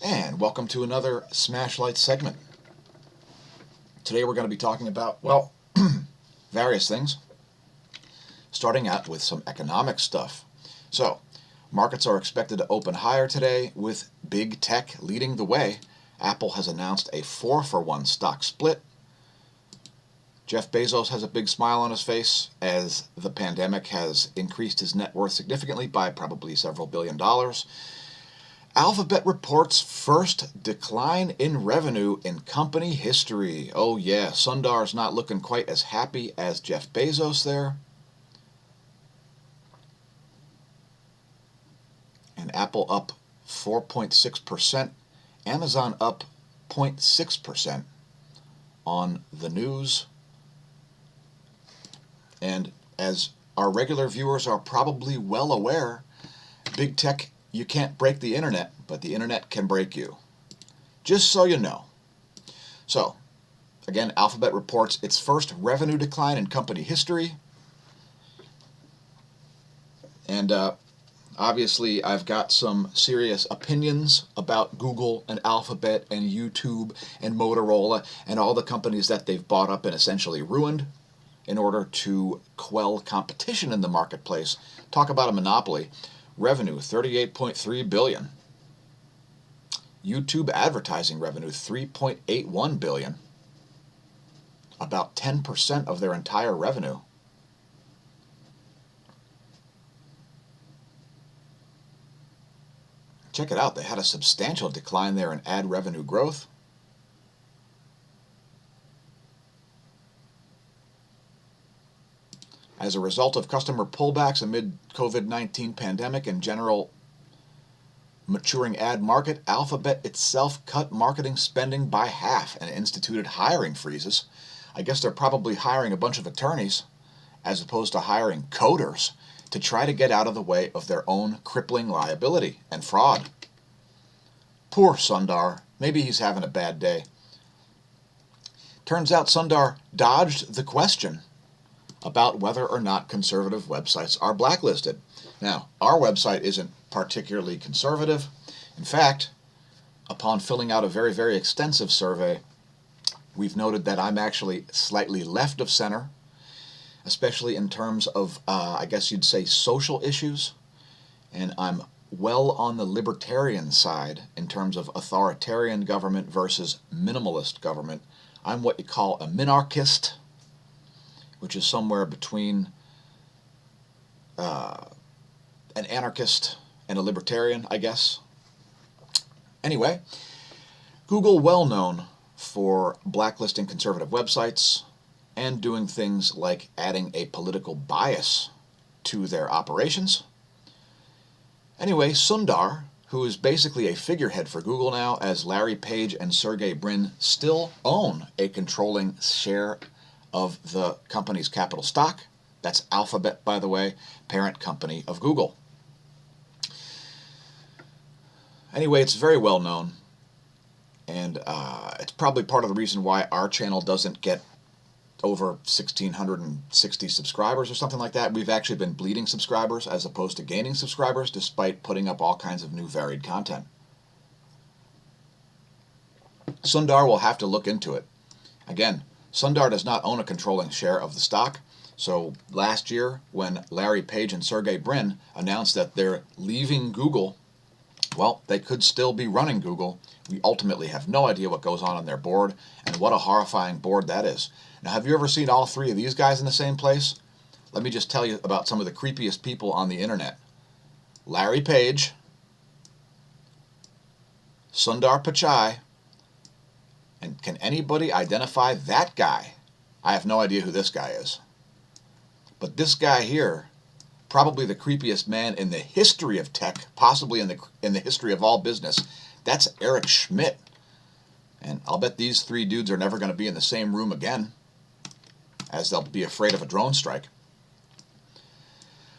And welcome to another Smashlight segment. Today we're going to be talking about, well, various things, starting out with some economic stuff. So, markets are expected to open higher today with big tech leading the way. Apple has announced a 4-for-1 stock split. Jeff Bezos has a big smile on his face as the pandemic has increased his net worth significantly by probably several $billion. Alphabet reports first decline in revenue in company history. Oh yeah, Sundar's not looking quite as happy as Jeff Bezos there. And Apple up 4.6%, Amazon up 0.6% on the news. And as our regular viewers are probably well aware, big tech, you can't break the internet, but the internet can break you. Just so you know. So, again, Alphabet reports its first revenue decline in company history. And obviously, I've got some serious opinions about Google and Alphabet and YouTube and Motorola and all the companies that they've bought up and essentially ruined in order to quell competition in the marketplace. Talk about a monopoly. Revenue, $38.3 billion. YouTube advertising revenue, $3.81 billion. About 10% of their entire revenue. Check it out, they had a substantial decline there in ad revenue growth. As a result of customer pullbacks amid COVID-19 pandemic and general maturing ad market, Alphabet itself cut marketing spending by half and instituted hiring freezes. I guess they're probably hiring a bunch of attorneys as opposed to hiring coders to try to get out of the way of their own crippling liability and fraud. Poor Sundar. Maybe he's having a bad day. Turns out Sundar dodged the question about whether or not conservative websites are blacklisted. Now, our website isn't particularly conservative. In fact, upon filling out a very, very extensive survey, we've noted that I'm actually slightly left of center, especially in terms of, I guess you'd say, social issues. And I'm well on the libertarian side in terms of authoritarian government versus minimalist government. I'm what you call a minarchist, which is somewhere between an anarchist and a libertarian, I guess. Anyway, Google, well known for blacklisting conservative websites and doing things like adding a political bias to their operations. Anyway, Sundar, who is basically a figurehead for Google now, as Larry Page and Sergey Brin still own a controlling share of the company's capital stock. That's Alphabet, by the way, parent company of Google. Anyway, it's very well known, and it's probably part of the reason why our channel doesn't get over 1,660 subscribers or something like that. We've actually been bleeding subscribers as opposed to gaining subscribers, despite putting up all kinds of new varied content. Sundar will have to look into it. Again, Sundar does not own a controlling share of the stock. So last year, when Larry Page and Sergey Brin announced that they're leaving Google, well, they could still be running Google. We ultimately have no idea what goes on their board, and what a horrifying board that is. Now, have you ever seen all three of these guys in the same place? Let me just tell you about some of the creepiest people on the internet. Larry Page, Sundar Pichai, and can anybody identify that guy? I have no idea who this guy is. But this guy here, probably the creepiest man in the history of tech, possibly in the history of all business, that's Eric Schmidt. And I'll bet these three dudes are never going to be in the same room again, as they'll be afraid of a drone strike.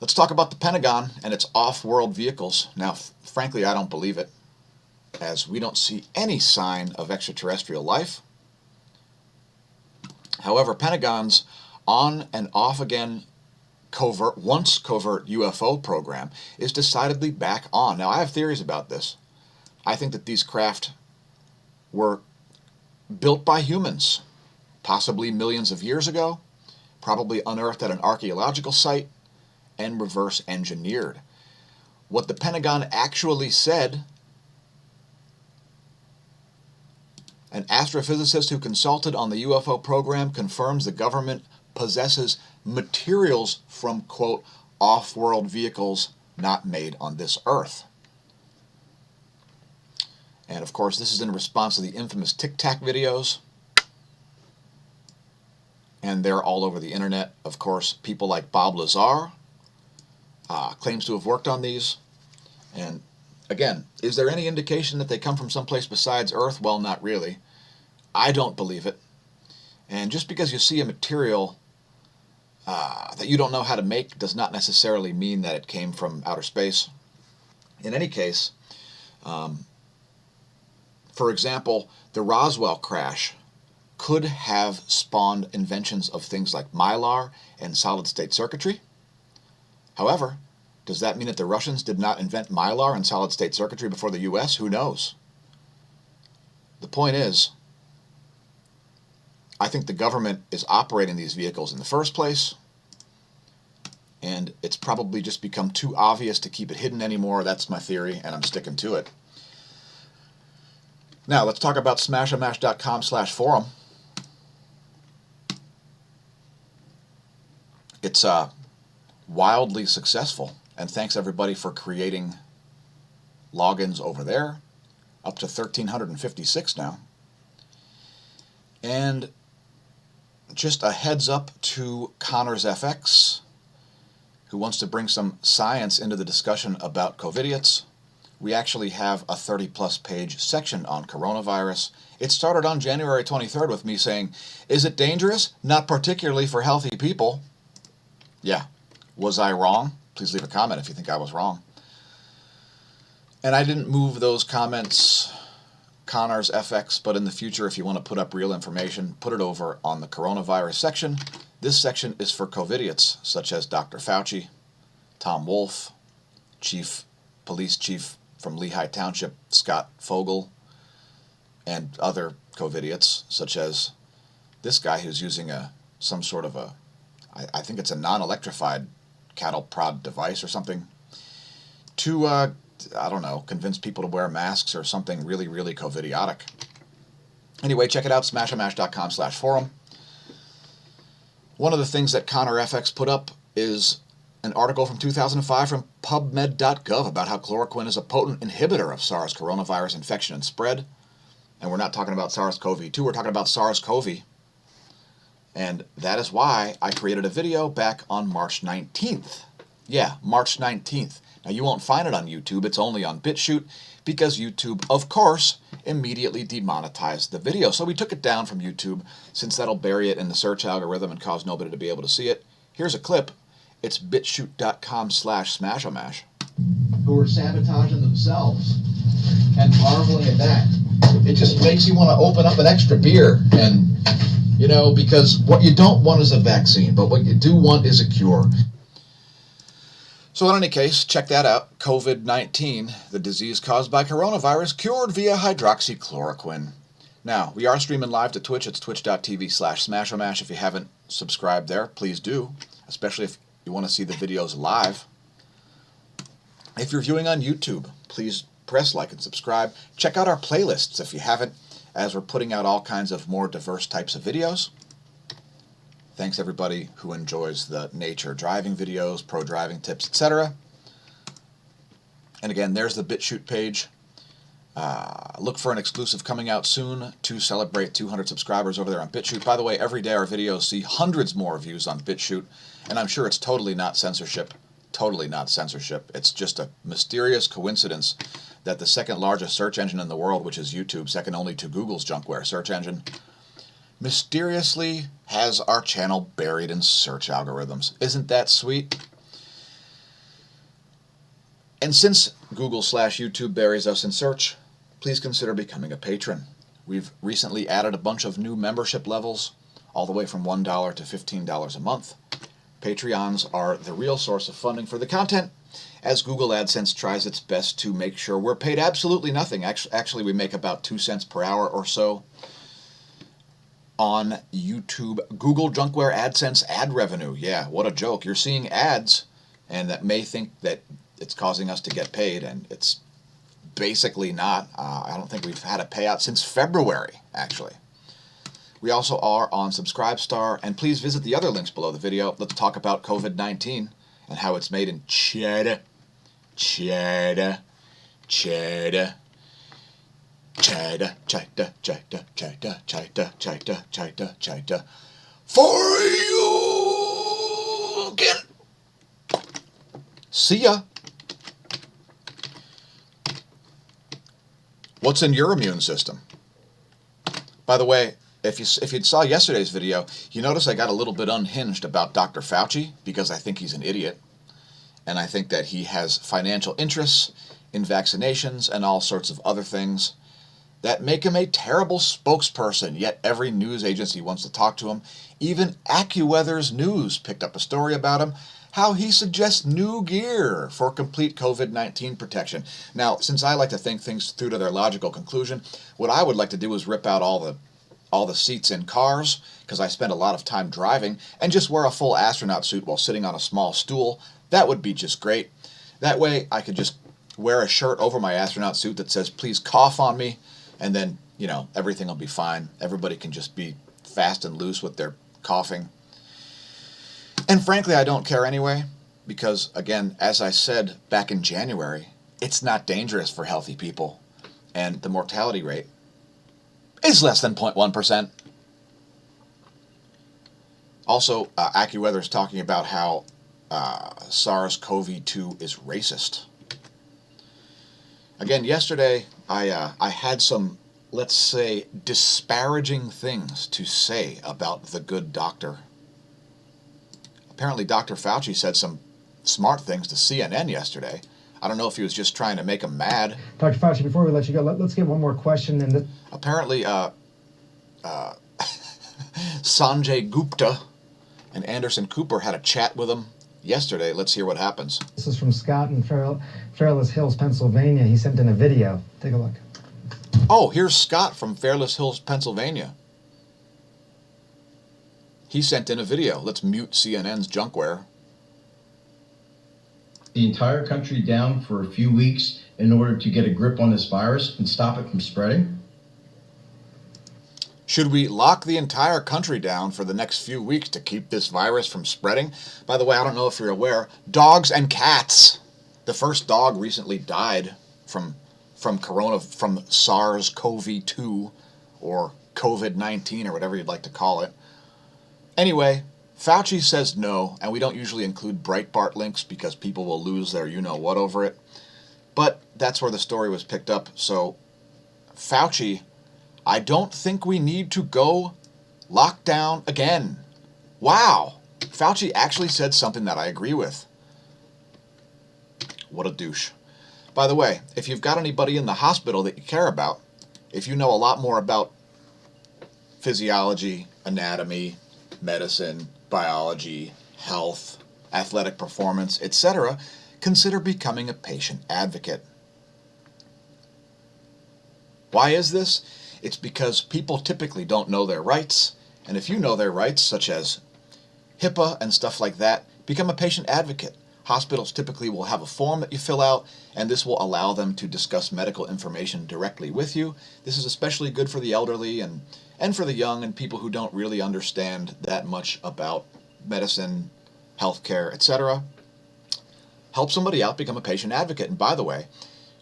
Let's talk about the Pentagon and its off-world vehicles. Now, frankly, I don't believe it, as we don't see any sign of extraterrestrial life. However, Pentagon's on and off again once covert UFO program is decidedly back on. Now, I have theories about this. I think that these craft were built by humans, possibly millions of years ago, probably unearthed at an archaeological site, and reverse engineered. What the Pentagon actually said, an astrophysicist who consulted on the UFO program confirms the government possesses materials from, quote, off-world vehicles not made on this Earth. And of course, this is in response to the infamous Tic Tac videos. And they're all over the internet. Of course, people like Bob Lazar claims to have worked on these. And again, is there any indication that they come from someplace besides Earth? Well, not really. I don't believe it. And just because you see a material that you don't know how to make does not necessarily mean that it came from outer space. In any case, for example, the Roswell crash could have spawned inventions of things like mylar and solid-state circuitry. However, does that mean that the Russians did not invent mylar and solid-state circuitry before the U.S.? Who knows? The point is, I think the government is operating these vehicles in the first place, and it's probably just become too obvious to keep it hidden anymore. That's my theory, and I'm sticking to it. Now, let's talk about smashomash.com/forum. It's wildly successful, and thanks everybody for creating logins over there, up to 1,356 now. And just a heads up to Connors FX, who wants to bring some science into the discussion about COVIDiots. We actually have a 30-plus page section on coronavirus. It started on January 23rd with me saying, is it dangerous? Not particularly for healthy people. Yeah. Was I wrong? Please leave a comment if you think I was wrong. And I didn't move those comments, Connors FX, but in the future, if you want to put up real information, put it over on the coronavirus section. This section is for COVIDiots, such as Dr. Fauci, Tom Wolfe, Police Chief from Lehigh Township, Scott Fogel, and other COVIDiots, such as this guy who's using some sort of I think it's a non-electrified cattle prod device or something, to, I don't know, convince people to wear masks or something really, really COVIDiotic. Anyway, check it out, smashomash.com/forum. One of the things that Connor FX put up is an article from 2005 from PubMed.gov about how chloroquine is a potent inhibitor of SARS coronavirus infection and spread. And we're not talking about SARS-CoV-2, we're talking about SARS-CoV. And that is why I created a video back on March 19th. Yeah, March 19th. Now, you won't find it on YouTube. It's only on BitChute because YouTube, of course, immediately demonetized the video. So we took it down from YouTube since that'll bury it in the search algorithm and cause nobody to be able to see it. Here's a clip. It's bitchute.com/smashomash. Who are sabotaging themselves and marveling at that. It just makes you want to open up an extra beer and, you know, because what you don't want is a vaccine, but what you do want is a cure. So in any case, check that out. COVID-19, the disease caused by coronavirus, cured via hydroxychloroquine. Now, we are streaming live to Twitch. It's twitch.tv/smashomash. If you haven't subscribed there, please do, especially if you want to see the videos live. If you're viewing on YouTube, please press like and subscribe. Check out our playlists if you haven't, as we're putting out all kinds of more diverse types of videos. Thanks everybody who enjoys the nature driving videos, pro driving tips, etc. And again, there's the BitChute page. Look for an exclusive coming out soon to celebrate 200 subscribers over there on BitChute. By the way, every day our videos see hundreds more views on BitChute, and I'm sure it's totally not censorship. Totally not censorship. It's just a mysterious coincidence that the second largest search engine in the world, which is YouTube, second only to Google's junkware search engine, mysteriously has our channel buried in search algorithms. Isn't that sweet? And since Google/YouTube buries us in search, please consider becoming a patron. We've recently added a bunch of new membership levels, all the way from $1 to $15 a month. Patreons are the real source of funding for the content, as Google AdSense tries its best to make sure we're paid absolutely nothing. Actually, we make about 2 cents per hour or so on YouTube. Google Junkware AdSense ad revenue. Yeah, what a joke. You're seeing ads, and that may think that it's causing us to get paid, and it's basically not. I don't think we've had a payout since February, actually. We also are on Subscribestar, and please visit the other links below the video. Let's talk about COVID-19 and how it's made in China. China. China. China. China. China. China. China. China. China. China. For you again. See ya. What's in your immune system? By the way, if you saw yesterday's video, you notice I got a little bit unhinged about Dr. Fauci because I think he's an idiot. And I think that he has financial interests in vaccinations and all sorts of other things that make him a terrible spokesperson, yet every news agency wants to talk to him. Even AccuWeather's News picked up a story about him, how he suggests new gear for complete COVID-19 protection. Now, since I like to think things through to their logical conclusion, what I would like to do is rip out all the seats in cars, because I spend a lot of time driving, and just wear a full astronaut suit while sitting on a small stool. That would be just great. That way I could just wear a shirt over my astronaut suit that says, please cough on me, and then, you know, everything will be fine. Everybody can just be fast and loose with their coughing. And frankly, I don't care anyway, because, again, as I said back in January, it's not dangerous for healthy people, and the mortality rate is less than 0.1%. Also, AccuWeather is talking about how SARS-CoV-2 is racist. Again, yesterday I had some, let's say, disparaging things to say about the good doctor. Apparently, Dr. Fauci said some smart things to CNN yesterday. I don't know if he was just trying to make them mad. Dr. Fauci, before we let you go, let's get one more question. Apparently, Sanjay Gupta and Anderson Cooper had a chat with him yesterday. Let's hear what happens. This is from Scott in Fairless Hills, Pennsylvania. He sent in a video. Take a look. Oh, here's Scott from Fairless Hills, Pennsylvania. He sent in a video. Let's mute CNN's junkware. The entire country down for a few weeks in order to get a grip on this virus and stop it from spreading? Should we lock the entire country down for the next few weeks to keep this virus from spreading? By the way, I don't know if you're aware, dogs and cats. The first dog recently died from SARS-CoV-2 or COVID-19 or whatever you'd like to call it. Anyway, Fauci says no, and we don't usually include Breitbart links because people will lose their you-know-what over it. But that's where the story was picked up. So, Fauci, I don't think we need to go lock down again. Wow. Fauci actually said something that I agree with. What a douche. By the way, if you've got anybody in the hospital that you care about, if you know a lot more about physiology, anatomy, medicine, biology, health, athletic performance, etc., consider becoming a patient advocate. Why is this? It's because people typically don't know their rights, and if you know their rights, such as HIPAA and stuff like that, become a patient advocate. Hospitals typically will have a form that you fill out, and this will allow them to discuss medical information directly with you. This is especially good for the elderly and for the young and people who don't really understand that much about medicine, healthcare, etc. Help somebody out, become a patient advocate. And by the way,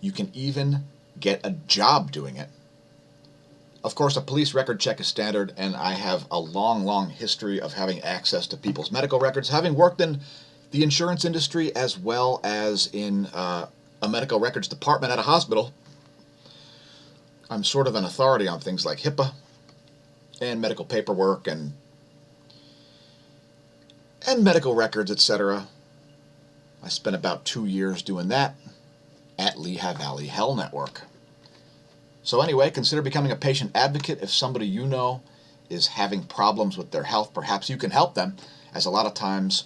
you can even get a job doing it. Of course, a police record check is standard, and I have a long, long history of having access to people's medical records, having worked in the insurance industry as well as in a medical records department at a hospital. I'm sort of an authority on things like HIPAA and medical paperwork and medical records, etc. I spent about 2 years doing that at Lehigh Valley Health Network. So anyway, consider becoming a patient advocate. If somebody you know is having problems with their health, perhaps you can help them, as a lot of times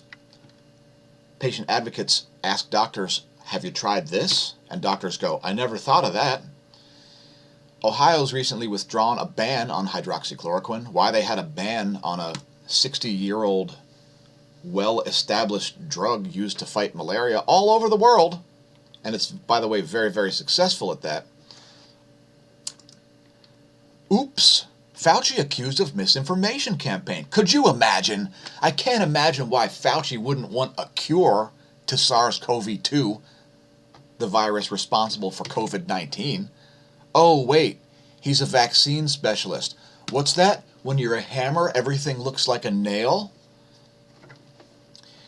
patient advocates ask doctors have you tried this? And doctors go, I never thought of that. Ohio's recently withdrawn a ban on hydroxychloroquine. Why they had a ban on a 60-year-old well-established drug used to fight malaria all over the world, and it's, by the way, very, very successful at that. Oops, Fauci accused of misinformation campaign. Could you imagine? I can't imagine why Fauci wouldn't want a cure to SARS-CoV-2, the virus responsible for COVID-19. Oh, wait, he's a vaccine specialist. What's that? When you're a hammer, everything looks like a nail?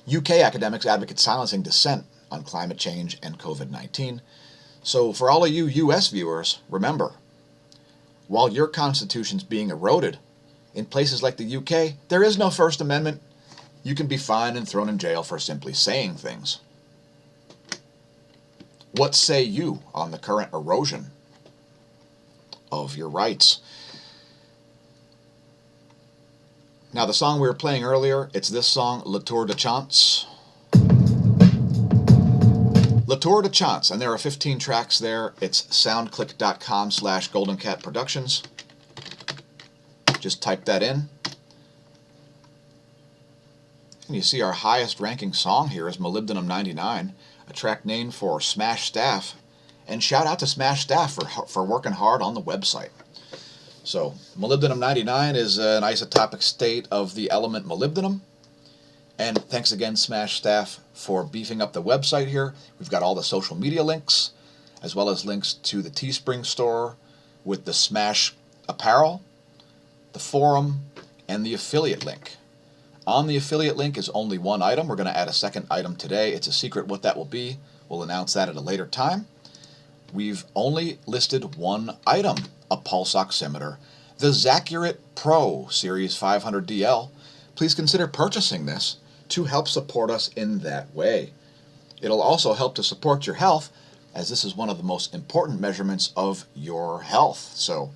UK academics advocate silencing dissent on climate change and COVID-19. So for all of you US viewers, remember, while your constitution's being eroded, in places like the UK, there is no First Amendment. You can be fined and thrown in jail for simply saying things. What say you on the current erosion of your rights? Now, the song we were playing earlier, it's this song, Le Tour de Chance. Le Tour de Chance, and there are 15 tracks there. It's soundclick.com/goldencatproductions. Just type that in. And you see our highest ranking song here is Molybdenum 99, a track named for Smash staff. And shout out to Smash staff for working hard on the website. So, molybdenum 99 is an isotopic state of the element molybdenum. And thanks again, Smash staff, for beefing up the website here. We've got all the social media links, as well as links to the Teespring store with the Smash apparel, the forum, and the affiliate link. On the affiliate link is only one item. We're going to add a second item today. It's a secret what that will be. We'll announce that at a later time. We've only listed one item, a pulse oximeter, the Zacurate Pro Series 500DL. Please consider purchasing this to help support us in that way. It'll also help to support your health, as this is one of the most important measurements of your health. So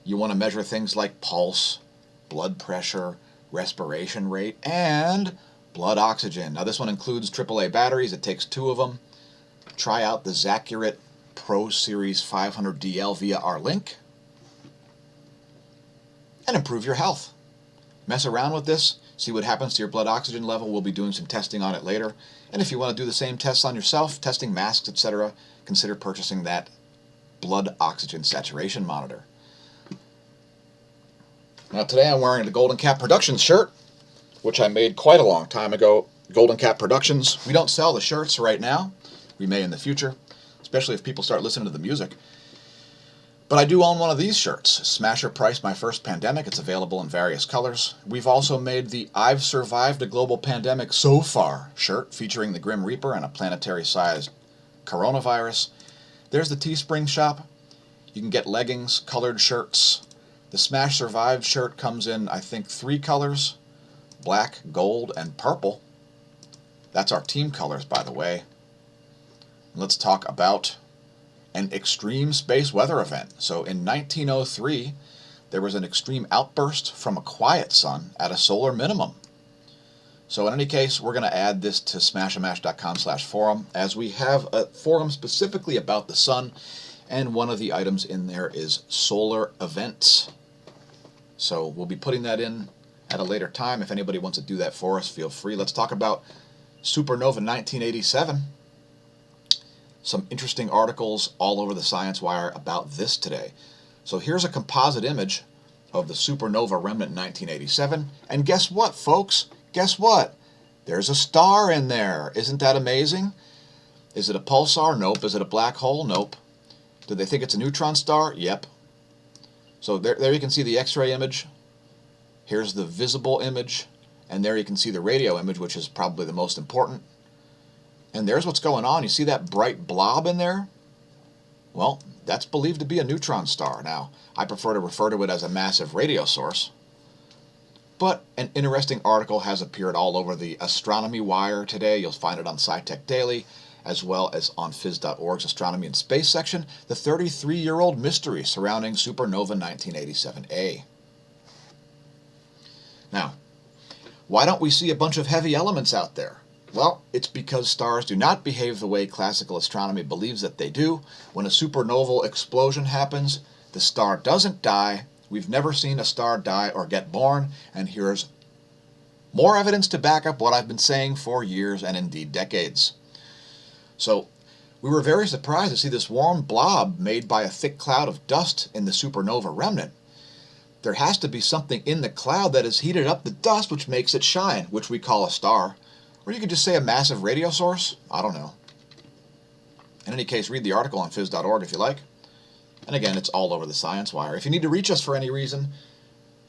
you want to measure things like pulse, blood pressure, respiration rate, and blood oxygen. Now this one includes AAA batteries. It takes 2 of them. Try out the Zacurate Pro Series 500DL via our link and improve your health. Mess around with this, see what happens to your blood oxygen level. We'll be doing some testing on it later. And if you want to do the same tests on yourself, testing masks, etc., consider purchasing that blood oxygen saturation monitor. Now today I'm wearing the Golden Cat Productions shirt, which I made quite a long time ago. Golden Cat Productions. We don't sell the shirts right now. We may in the future, especially if people start listening to the music. But I do own one of these shirts, Smasher Price My First Pandemic. It's available in various colors. We've also made the I've Survived a Global Pandemic So Far shirt, featuring the Grim Reaper and a planetary-sized coronavirus. There's the Teespring shop. You can get leggings, colored shirts. The Smash Survived shirt comes in, I think, 3 colors, black, gold, and purple. That's our team colors, by the way. Let's talk about an extreme space weather event. So in 1903, there was an extreme outburst from a quiet sun at a solar minimum. So in any case, we're going to add this to smashamash.com/forum, as we have a forum specifically about the sun, and one of the items in there is solar events. So we'll be putting that in at a later time. If anybody wants to do that for us, feel free. Let's talk about Supernova 1987. Some interesting articles all over the Science Wire about this today. So here's a composite image of the supernova remnant 1987. And guess what, folks? Guess what? There's a star in there. Isn't that amazing? Is it a pulsar? Nope. Is it a black hole? Nope. Do they think it's a neutron star? Yep. So there you can see the X-ray image. Here's the visible image. And there you can see the radio image, which is probably the most important. And there's what's going on. You see that bright blob in there? Well, that's believed to be a neutron star. Now, I prefer to refer to it as a massive radio source. But an interesting article has appeared all over the Astronomy Wire today. You'll find it on SciTech Daily, as well as on phys.org's Astronomy and Space section, the 33-year-old mystery surrounding Supernova 1987A. Now, why don't we see a bunch of heavy elements out there? Well, it's because stars do not behave the way classical astronomy believes that they do. When a supernoval explosion happens, the star doesn't die. We've never seen a star die or get born, and here's more evidence to back up what I've been saying for years and indeed decades. So, we were very surprised to see this warm blob made by a thick cloud of dust in the supernova remnant. There has to be something in the cloud that has heated up the dust, which makes it shine, which we call a star. Or you could just say a massive radio source. I don't know. In any case, read the article on phys.org if you like. And again, it's all over the Science Wire. If you need to reach us for any reason,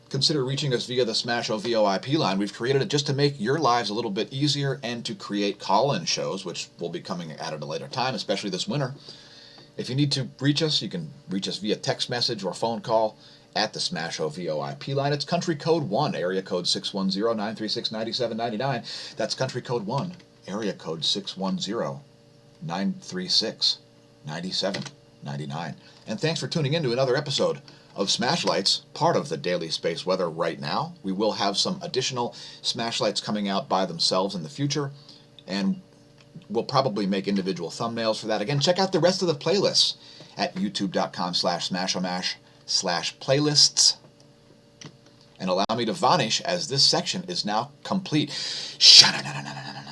consider reaching us via the smAsho VoIP line. We've created it just to make your lives a little bit easier and to create call-in shows, which will be coming at a later time, especially this winter. If you need to reach us, you can reach us via text message or phone call at the smAsho VoIP line. It's country code 1, area code 610-936-9799. That's country code 1, area code 610-936-9799. And thanks for tuning in to another episode of Smashlights, part of the Daily Space Weather right now. We will have some additional Smashlights coming out by themselves in the future, and we'll probably make individual thumbnails for that. Again, check out the rest of the playlists at youtube.com/smashomash/playlists. And allow me to vanish as this section is now complete. Sha-na-na-na-na-na-na.